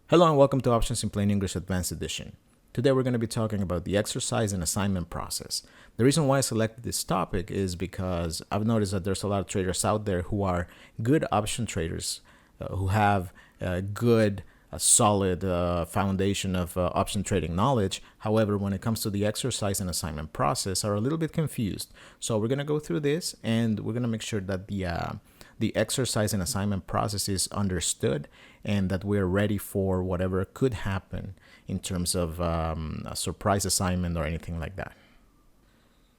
Hello and welcome to Options in Plain English Advanced Edition. Today we're going to be talking about the exercise and assignment process. The reason why I selected this topic is because I've noticed that there's a lot of traders out there who are good option traders, who have a good, solid foundation of option trading knowledge. However, when it comes to the exercise and assignment process, are a little bit confused. So we're going to go through this and we're going to make sure that the exercise and assignment process is understood and that we're ready for whatever could happen in terms of a surprise assignment or anything like that.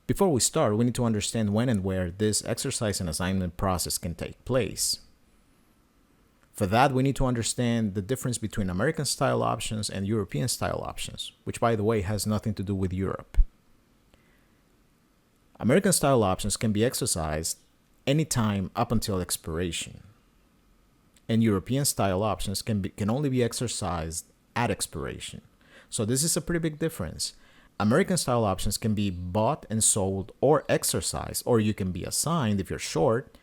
Before we start, we need to understand when and where this exercise and assignment process can take place. For that, we need to understand the difference between American style options and European style options, which, by the way, has nothing to do with Europe. American style options can be exercised anytime up until expiration, and European style options can only be exercised at expiration. So this is a pretty big difference. American style options can be bought and sold or exercised, or you can be assigned if you're short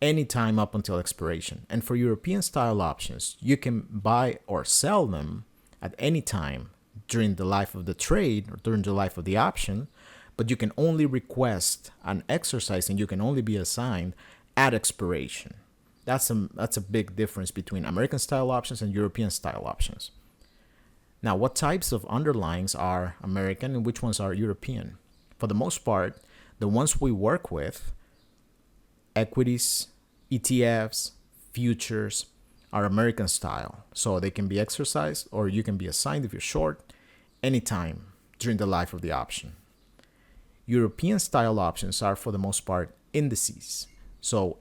anytime up until expiration. And for European style options, you can buy or sell them at any time during the life of the trade or during the life of the option, but you can only request an exercise and you can only be assigned at expiration. That's a big difference between American style options and European style options. Now, what types of underlyings are American and which ones are European? For the most part, the ones we work with, equities, ETFs, futures, are American style. So they can be exercised or you can be assigned if you're short anytime during the life of the option. European style options are for the most part indices. So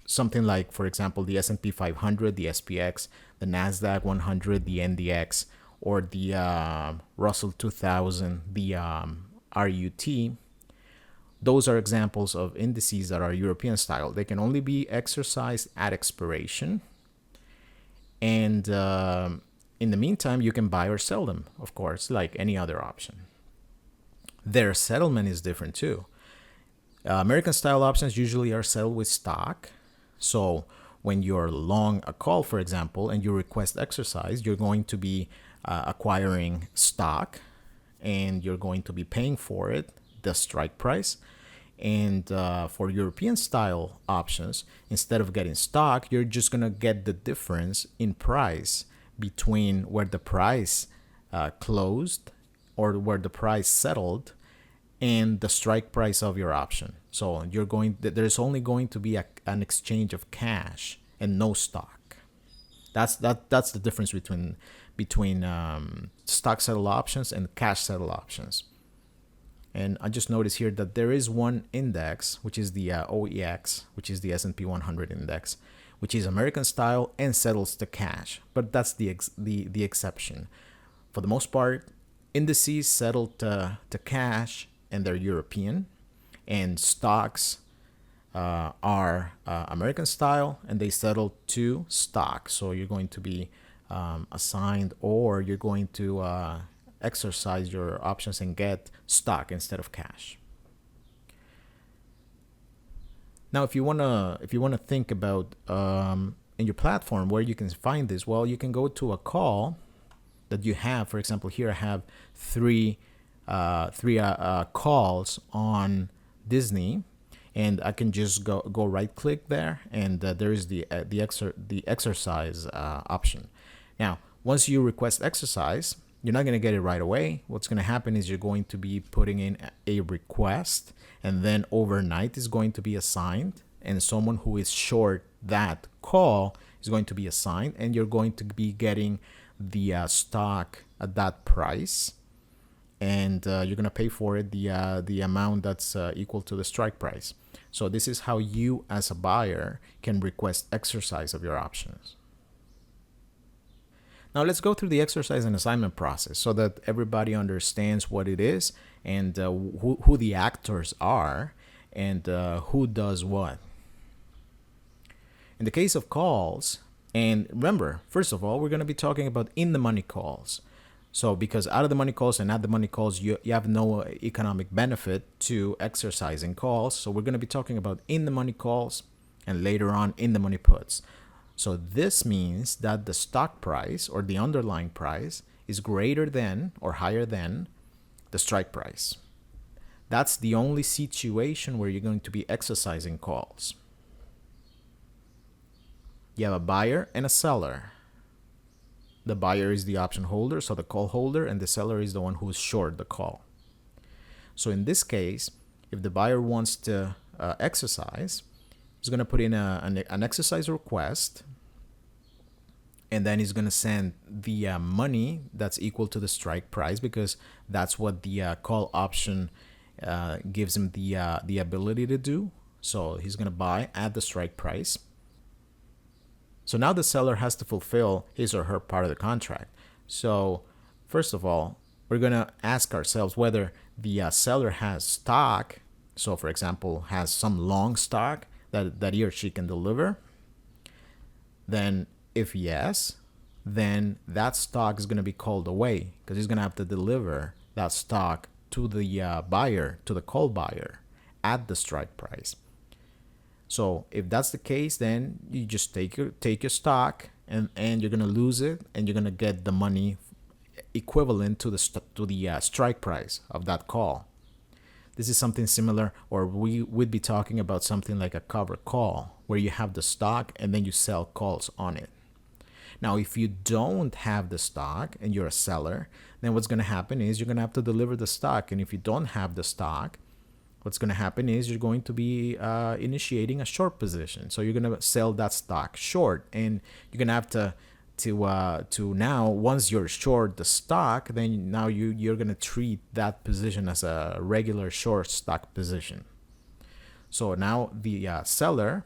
something like, for example, the S&P 500, the SPX, the NASDAQ 100, the NDX, or the Russell 2000, the RUT. Those are examples of indices that are European style. They can only be exercised at expiration. And in the meantime, you can buy or sell them, of course, like any other option. Their settlement is different too. American style options usually are settled with stock. So when you're long a call, for example, and you request exercise, you're going to be acquiring stock and you're going to be paying for it, the strike price. And for European style options, instead of getting stock, you're just going to get the difference in price between where the price closed or where the price settled and the strike price of your option. So there's only going to be an exchange of cash and no stock. That's the difference between stock settled options and cash settled options. And I just noticed here that there is one index, which is the OEX, which is the S&P 100 index, which is American style and settles to cash. But that's the exception. For the most part, indices settle to cash and they're European, and stocks are American style and they settle to stock. So you're going to be assigned or you're going to exercise your options and get stock instead of cash. Now, if you wanna think about in your platform where you can find this, well, you can go to a call that you have. For example, here I have three calls on Disney, and I can just go right click there, and there is the exercise option. Now, once you request exercise, you're not going to get it right away. What's going to happen is you're going to be putting in a request, and then overnight is going to be assigned, and someone who is short that call is going to be assigned, and you're going to be getting the stock at that price, and you're going to pay for it the amount that's equal to the strike price. So this is how you as a buyer can request exercise of your options. Now let's go through the exercise and assignment process so that everybody understands what it is and who the actors are and who does what. In the case of calls, and remember, first of all, we're going to be talking about in-the-money calls. So because out of the money calls and at the money calls, you have no economic benefit to exercising calls. So we're going to be talking about in the money calls and later on in the money puts. So this means that the stock price or the underlying price is greater than or higher than the strike price. That's the only situation where you're going to be exercising calls. You have a buyer and a seller. The buyer is the option holder, so the call holder, and the seller is the one who is short the call. So in this case, if the buyer wants to exercise, he's going to put in an exercise request, and then he's going to send the money that's equal to the strike price, because that's what the call option gives him the ability to do. So he's going to buy at the strike price. So now the seller has to fulfill his or her part of the contract. So first of all, we're going to ask ourselves whether the seller has stock. So for example, has some long stock that he or she can deliver. Then if yes, then that stock is going to be called away, because he's going to have to deliver that stock to the buyer, to the call buyer at the strike price. So if that's the case, then you just take your stock and you're going to lose it, and you're going to get the money equivalent to the strike price of that call. This is something similar, or we would be talking about something like a cover call, where you have the stock and then you sell calls on it. Now, if you don't have the stock and you're a seller, then what's going to happen is you're going to have to deliver the stock. And if you don't have the stock, what's going to happen is you're going to be initiating a short position. So you're going to sell that stock short, and you're going to have to now, once you're short the stock, then now you're going to treat that position as a regular short stock position. So now the seller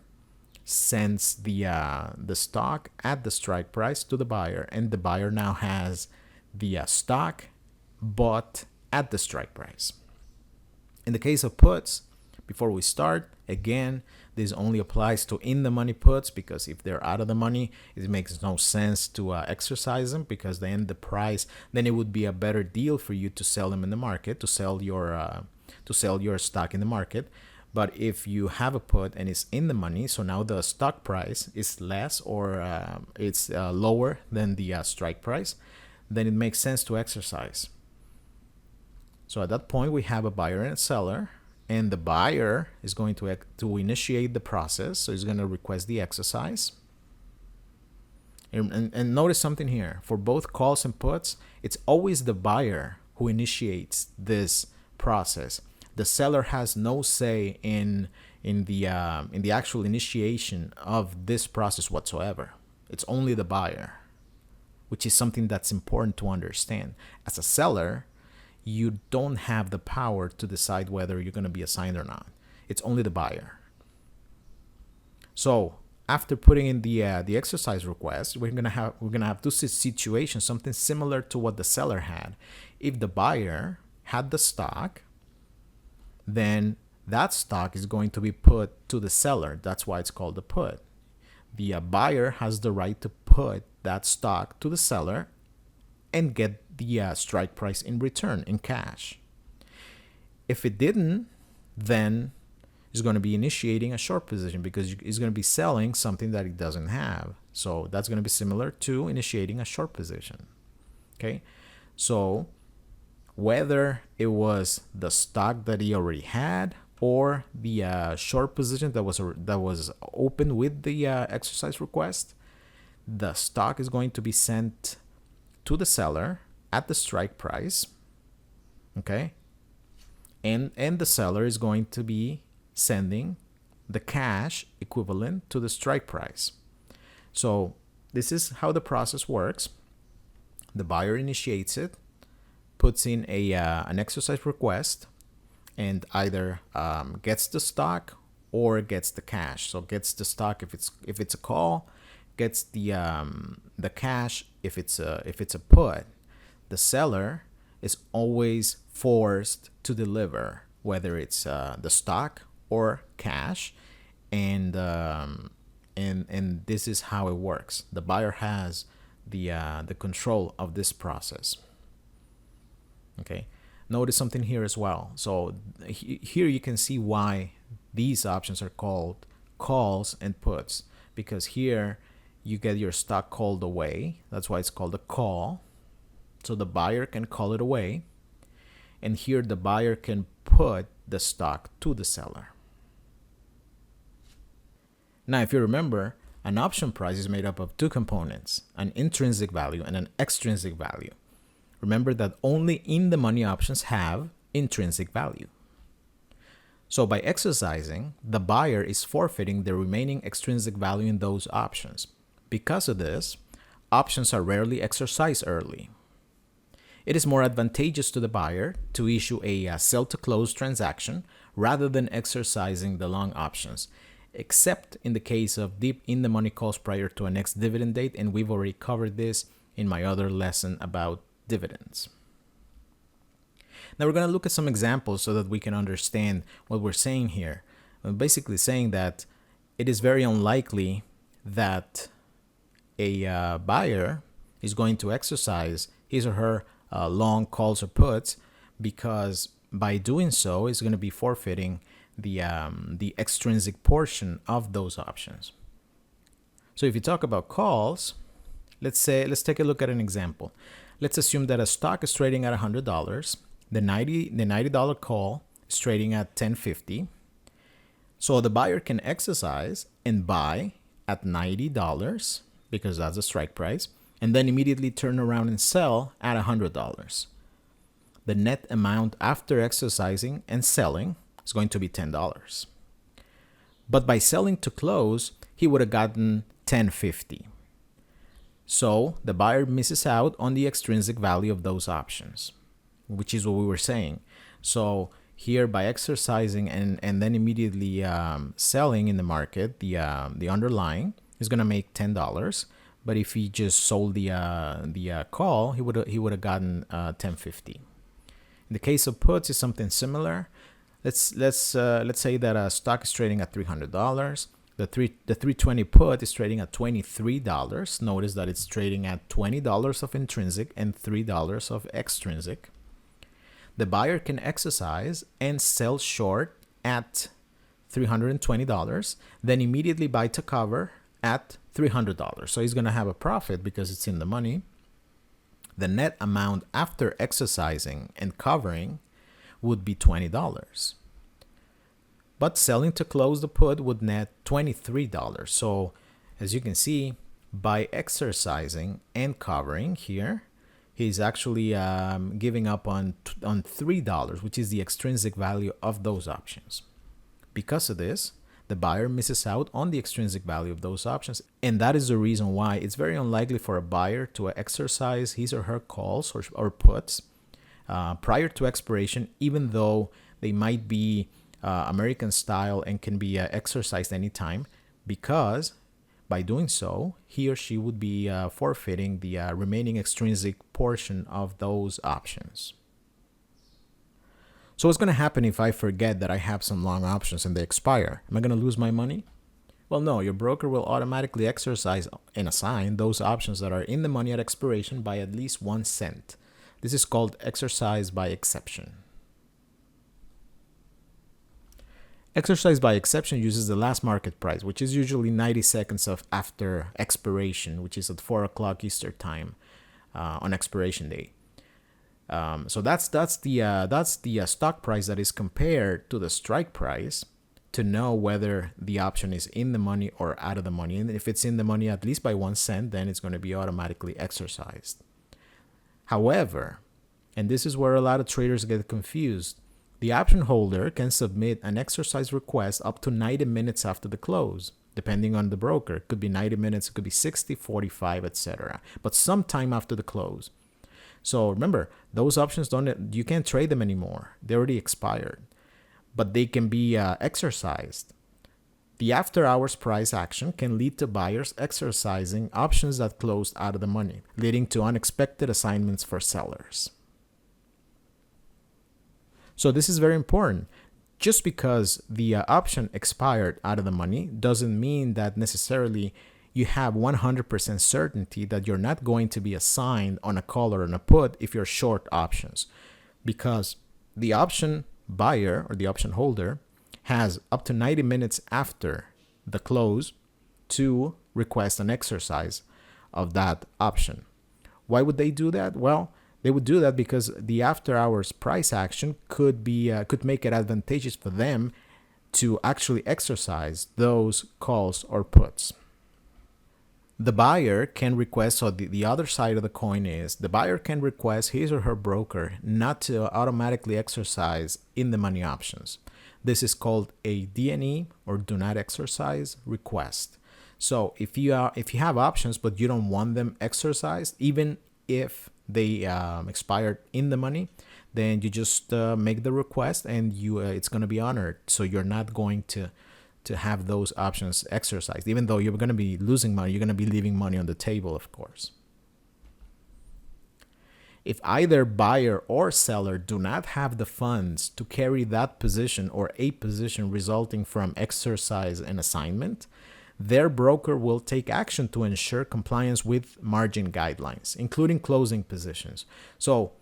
sends the stock at the strike price to the buyer, and the buyer now has the stock bought at the strike price. In the case of puts, before we start, again, this only applies to in-the-money puts, because if they're out of the money, it makes no sense to exercise them, because then the price, then it would be a better deal for you to sell them in the market, to sell your stock in the market. But if you have a put and it's in the money, so now the stock price is less, or it's lower than the strike price, then it makes sense to exercise. So at that point, we have a buyer and a seller, and the buyer is going to initiate the process. So he's going to request the exercise. And notice something here. For both calls and puts, it's always the buyer who initiates this process. The seller has no say in the actual initiation of this process whatsoever. It's only the buyer, which is something that's important to understand. As a seller, you don't have the power to decide whether you're going to be assigned or not. It's only the buyer. So after putting in the exercise request, we're gonna have two situations, something similar to what the seller had. If the buyer had the stock, then that stock is going to be put to the seller. That's why it's called a put. The buyer has the right to put that stock to the seller and get the strike price in return in cash. If it didn't, then he's going to be initiating a short position, because he's going to be selling something that he doesn't have. So that's going to be similar to initiating a short position. Okay, so whether it was the stock that he already had or the short position that was open with the exercise request, the stock is going to be sent to the seller at the strike price. Okay, and the seller is going to be sending the cash equivalent to the strike price. So this is how the process works. The buyer initiates it, puts in an exercise request, and either gets the stock or gets the cash. So gets the stock if it's a call, gets the cash if it's a put. The seller is always forced to deliver, whether it's the stock or cash, and this is how it works. The buyer has the control of this process. Okay, notice something here as well. So here you can see why these options are called calls and puts, because here you get your stock called away. That's why it's called a call. So the buyer can call it away. And here the buyer can put the stock to the seller. Now, if you remember, an option price is made up of two components, an intrinsic value and an extrinsic value. Remember that only in-the-money options have intrinsic value. So by exercising, the buyer is forfeiting the remaining extrinsic value in those options. Because of this, options are rarely exercised early. It is more advantageous to the buyer to issue a sell-to-close transaction rather than exercising the long options, except in the case of deep in-the-money calls prior to a next dividend date, and we've already covered this in my other lesson about dividends. Now we're going to look at some examples so that we can understand what we're saying here. We're basically saying that it is very unlikely that a buyer is going to exercise his or her long calls or puts, because by doing so, it's going to be forfeiting the extrinsic portion of those options. So if you talk about calls, let's take a look at an example. Let's assume that a stock is trading at $100. The $90 call is trading at $10.50. So the buyer can exercise and buy at $90 because that's the strike price, and then immediately turn around and sell at $100. The net amount after exercising and selling is going to be $10. But by selling to close, he would have gotten $10.50. So the buyer misses out on the extrinsic value of those options, which is what we were saying. So here, by exercising and then immediately selling in the market, the underlying is going to make $10. But if he just sold the call, he would have gotten $10.50. In the case of puts, it's something similar. Let's say that a stock is trading at $300. The 320 put is trading at $23. Notice that it's trading at $20 of intrinsic and $3 of extrinsic. The buyer can exercise and sell short at $320, then immediately buy to cover at $300. So he's going to have a profit because it's in the money. The net amount after exercising and covering would be $20. But selling to close the put would net $23. So as you can see, by exercising and covering here, he's actually giving up on $3, which is the extrinsic value of those options. Because of this, the buyer misses out on the extrinsic value of those options. And that is the reason why it's very unlikely for a buyer to exercise his or her calls or puts prior to expiration, even though they might be American style and can be exercised anytime, because by doing so, he or she would be forfeiting the remaining extrinsic portion of those options. So what's going to happen if I forget that I have some long options and they expire? Am I going to lose my money? Well, no, your broker will automatically exercise and assign those options that are in the money at expiration by at least 1 cent. This is called exercise by exception. Exercise by exception uses the last market price, which is usually 90 seconds after expiration, which is at 4 o'clock Eastern time on expiration day. So that's the stock price that is compared to the strike price to know whether the option is in the money or out of the money. And if it's in the money at least by 1 cent, then it's going to be automatically exercised. However, and this is where a lot of traders get confused, the option holder can submit an exercise request up to 90 minutes after the close, depending on the broker. It could be 90 minutes, it could be 60, 45, etc. But sometime after the close. So remember, those options you can't trade them anymore. They already expired, but they can be exercised. The after hours price action can lead to buyers exercising options that closed out of the money, leading to unexpected assignments for sellers. So this is very important. Just because the option expired out of the money doesn't mean that necessarily you have 100% certainty that you're not going to be assigned on a call or on a put if you're short options, because the option buyer or the option holder has up to 90 minutes after the close to request an exercise of that option. Why would they do that? Well, they would do that because the after hours price action could make it advantageous for them to actually exercise those calls or puts. The buyer can request, so the other side of the coin is the buyer can request his or her broker not to automatically exercise in the money options. This is called a DNE, or do not exercise request. So if you have options but you don't want them exercised, even if they expired in the money, then you just make the request and it's going to be honored. So you're not going to have those options exercised. Even though you're going to be losing money, you're going to be leaving money on the table, of course. If either buyer or seller do not have the funds to carry that position or a position resulting from exercise and assignment, their broker will take action to ensure compliance with margin guidelines, including closing positions. So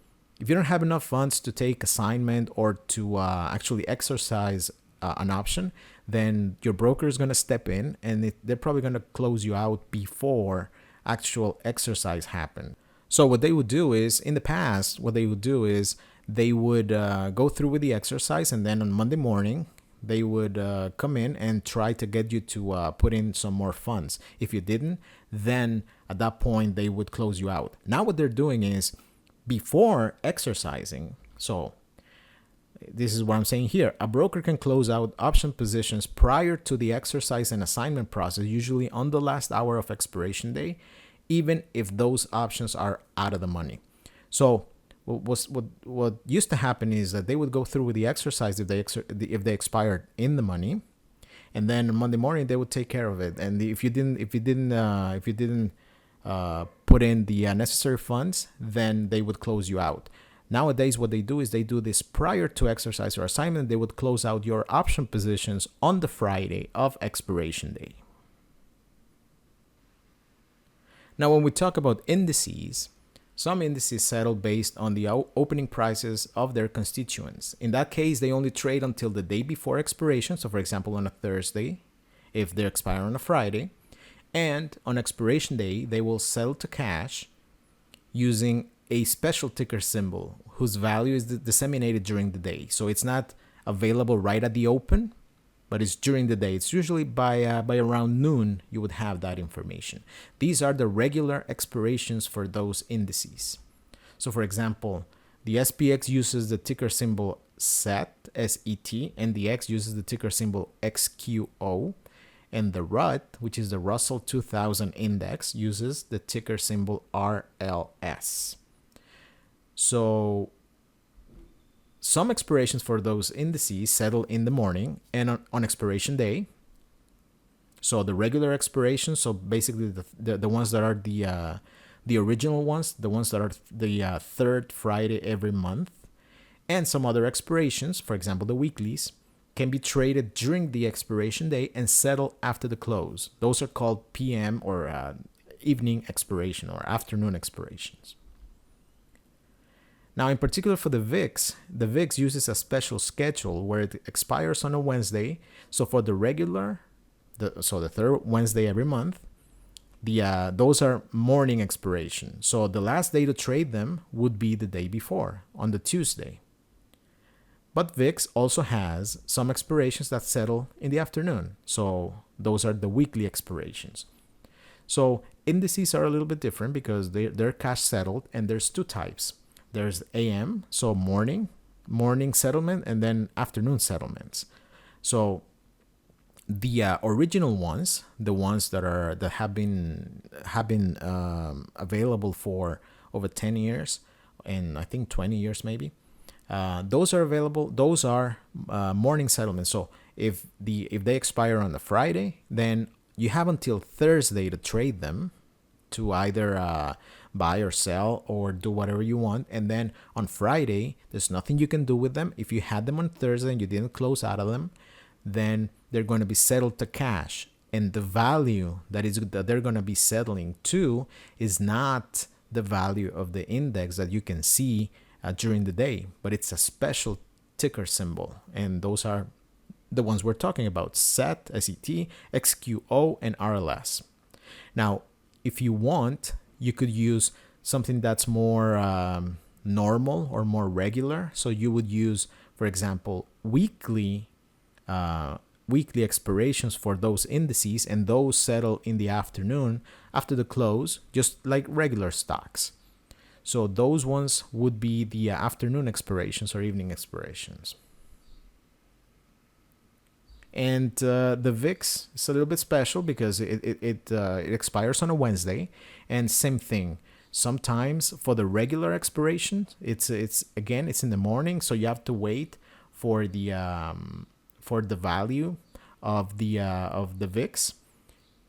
if you don't have enough funds to take assignment or to actually exercise an option, then your broker is going to step in and they're probably going to close you out before actual exercise happened. So what they would do is, in the past, they would go through with the exercise, and then on Monday morning, they would come in and try to get you to put in some more funds. If you didn't, then at that point, they would close you out. Now what they're doing is, before exercising, so this is what I'm saying here, a broker can close out option positions prior to the exercise and assignment process, usually on the last hour of expiration day, even if those options are out of the money. So what used to happen is that they would go through with the exercise if they expired in the money, and then on Monday morning they would take care of it. And if you didn't put in the necessary funds, then they would close you out. Nowadays, what they do is they do this prior to exercise or assignment. They would close out your option positions on the Friday of expiration day. Now, when we talk about indices, some indices settle based on the opening prices of their constituents. In that case, they only trade until the day before expiration. So, for example, on a Thursday, if they expire on a Friday, and on expiration day, they will sell to cash using a special ticker symbol whose value is disseminated during the day. So it's not available right at the open, but it's during the day. It's usually by around noon you would have that information. These are the regular expirations for those indices. So for example, the SPX uses the ticker symbol SET, S-E-T, and the X uses the ticker symbol XQO. And the RUT, which is the Russell 2000 Index, uses the ticker symbol RLS. So some expirations for those indices settle in the morning and on expiration day. So the regular expirations, so basically the ones that are the original ones, the ones that are the third Friday every month, and some other expirations, for example, the weeklies, can be traded during the expiration day and settle after the close. Those are called PM or evening expiration or afternoon expirations. Now, in particular for the VIX uses a special schedule where it expires on a Wednesday. So for the regular, the third Wednesday every month, those are morning expiration. So the last day to trade them would be the day before, on the Tuesday. But VIX also has some expirations that settle in the afternoon. So those are the weekly expirations. So indices are a little bit different because they're cash settled, and there's two types. There's AM, so morning settlement, and then afternoon settlements. So the original ones, the ones that have been available for over 10 years, and I think 20 years maybe, those are available. Those are morning settlements. So if they expire on the Friday, then you have until Thursday to trade them, to either buy or sell or do whatever you want. And then on Friday, there's nothing you can do with them. If you had them on Thursday and you didn't close out of them, then they're going to be settled to cash. And the value that they're going to be settling to is not the value of the index that you can see during the day, but it's a special ticker symbol. And those are the ones we're talking about: SET, SET, XQO, and RLS. Now, if you want, you could use something that's more normal or more regular. So you would use, for example, weekly expirations for those indices, and those settle in the afternoon after the close, just like regular stocks. So those ones would be the afternoon expirations or evening expirations. And the VIX is a little bit special because it expires on a Wednesday, and same thing. Sometimes for the regular expiration, it's in the morning, so you have to wait for the value of the VIX.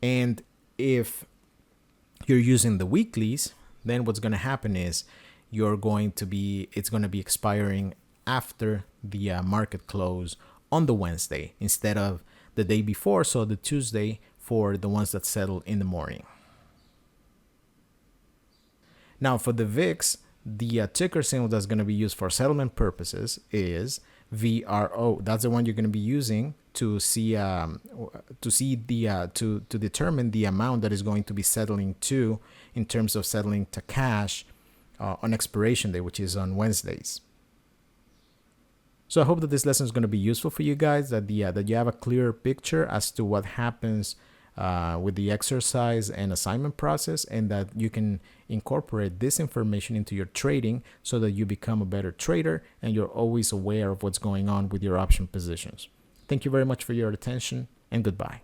And if you're using the weeklies, then what's going to happen is it's going to be expiring after the market close on the Wednesday instead of the day before, so the Tuesday for the ones that settle in the morning. Now for the VIX, the ticker symbol that's going to be used for settlement purposes is VRO. That's the one you're going to be using to determine the amount that is going to be settling to, in terms of settling to cash on expiration day, which is on Wednesdays. So I hope that this lesson is going to be useful for you guys, that you have a clearer picture as to what happens with the exercise and assignment process, and that you can incorporate this information into your trading so that you become a better trader and you're always aware of what's going on with your option positions. Thank you very much for your attention, and goodbye.